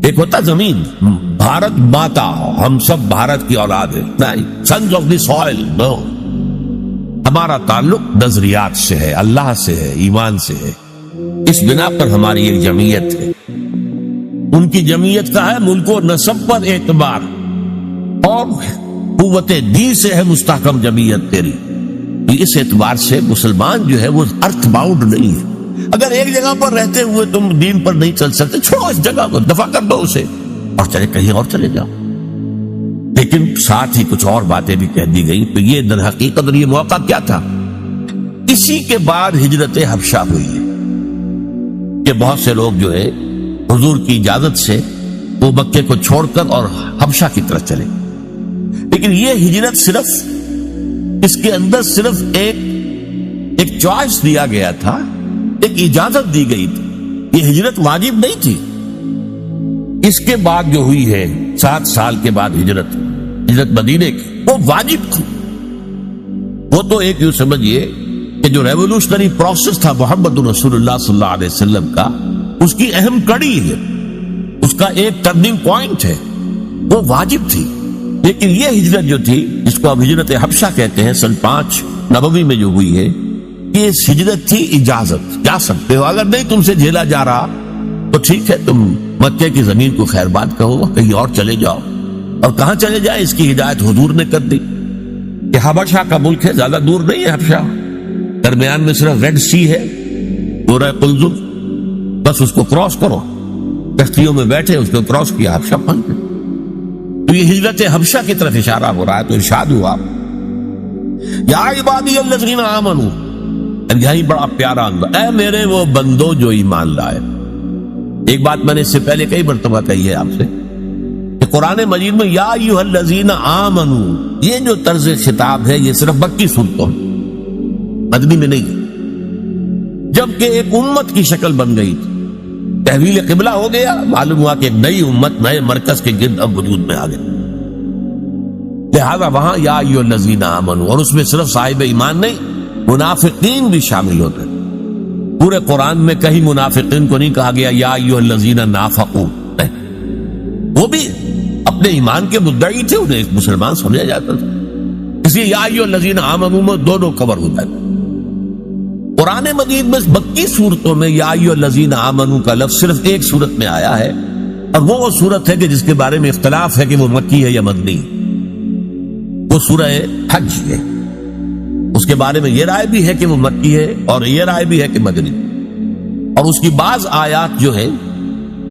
ایک ہوتا زمین، بھارت ماتا، ہم سب بھارت کی اولاد ہے، نہیں، سنز آف دی سوئل، نو، ہمارا تعلق نظریات سے ہے، اللہ سے ہے، ایمان سے ہے، اس بنا پر ہماری ایک جمعیت ہے، ان کی جمعیت کا ہے ملک و نسب پر اعتبار، اور قوت دین سے ہے مستحکم جمعیت تیری، اس اعتبار سے مسلمان جو ہے وہ ارتھ باؤنڈ نہیں ہے۔ اگر ایک جگہ پر رہتے ہوئے تم دین پر نہیں چل سکتے، چھوڑو اس جگہ کو، دفع کر دو اسے اور چلے کہیں اور چلے جاؤ۔ لیکن ساتھ ہی کچھ اور باتیں بھی کہہ دی گئی، تو یہ در حقیقت اور یہ موقع کیا تھا؟ اسی کے بعد ہجرت حبشہ ہوئی ہے کہ بہت سے لوگ جو ہے حضور کی اجازت سے وہ مکے کو چھوڑ کر اور حبشہ کی طرف چلے، لیکن یہ ہجرت صرف اس کے اندر صرف ایک چوائس دیا گیا تھا، ایک اجازت دی گئی تھی، یہ ہجرت واجب نہیں تھی۔ اس کے بعد جو ہوئی ہے 7 سال کے بعد ہجرت مدینے کی، وہ واجب تھی۔ وہ تو ایک یوں سمجھیے کہ جو ریولوشنری پروسیس تھا محمد رسول اللہ صلی اللہ علیہ وسلم کا، اس کی اہم کڑی ہے، اس کا ایک ٹرننگ پوائنٹ ہے، وہ واجب تھی۔ لیکن یہ ہجرت جو تھی، جس کو اب ہجرت حبشہ کہتے ہیں، سن 5 نبوی میں جو ہوئی ہے، یہ ہجرت تھی اجازت، جا سکتے ہو، اگر نہیں تم سے جھیلا جا رہا تو ٹھیک ہے، تم مکے کی زمین کو خیر بات کہو، کہیں اور چلے جاؤ۔ اور کہاں چلے جائے اس کی ہدایت حضور نے کر دی کہ حبشہ کا ملک ہے، زیادہ دور نہیں ہے حبشہ، درمیان میں صرف ریڈ سی ہے، پورا قلزم، بس اس کو کراس کرو، کشتیوں میں بیٹھے اس کو کراس کیا، حبشہ پہنچ گئے۔ تو یہ ہجرت حبشہ کی طرف اشارہ ہو رہا ہے، تو ارشاد ہوا یا عبادی الذین آمنوا، یہی بڑا پیارا انداز، اے میرے وہ بندو جو ایمان لائے۔ ایک بات میں نے اس سے پہلے کئی مرتبہ کہی ہے آپ سے کہ قرآن مجید میں یا ایھا الذین آمنوا، یہ جو طرز خطاب ہے یہ صرف مکی صورتوں میں، مدنی میں نہیں ہے۔ جبکہ ایک امت کی شکل بن گئی تھی، تحویل قبلہ ہو گیا، معلوم ہوا کہ ایک نئی امت نئے مرکز کے گرد اب وجود میں آ گئی، لہذا وہاں یا ایھا الذین آمنوا، اور اس میں صرف صاحب ایمان نہیں، منافقین بھی شامل ہوتے ہیں۔ پورے قرآن میں کہیں منافقین کو نہیں کہا گیا یا ایھا الذین نافقوا، وہ بھی اپنے ایمان کے مدعی تھے، انہیں ایک مسلمان سمجھا جاتا تھا، اس لیے یا ایھا الذین آمنوا میں دونوں کور ہوتا ہے۔ قرآن مجید میں مکی صورتوں میں یا ایھا الذین آمنوا کا لفظ صرف ایک صورت میں آیا ہے، اور وہ صورت ہے کہ جس کے بارے میں اختلاف ہے کہ وہ مکی ہے یا مدنی، وہ سورہ حج ہے۔ اس کے بارے میں یہ رائے بھی ہے کہ وہ مکی ہے، اور یہ رائے بھی ہے کہ مدنی، اور اس کی بعض آیات جو ہے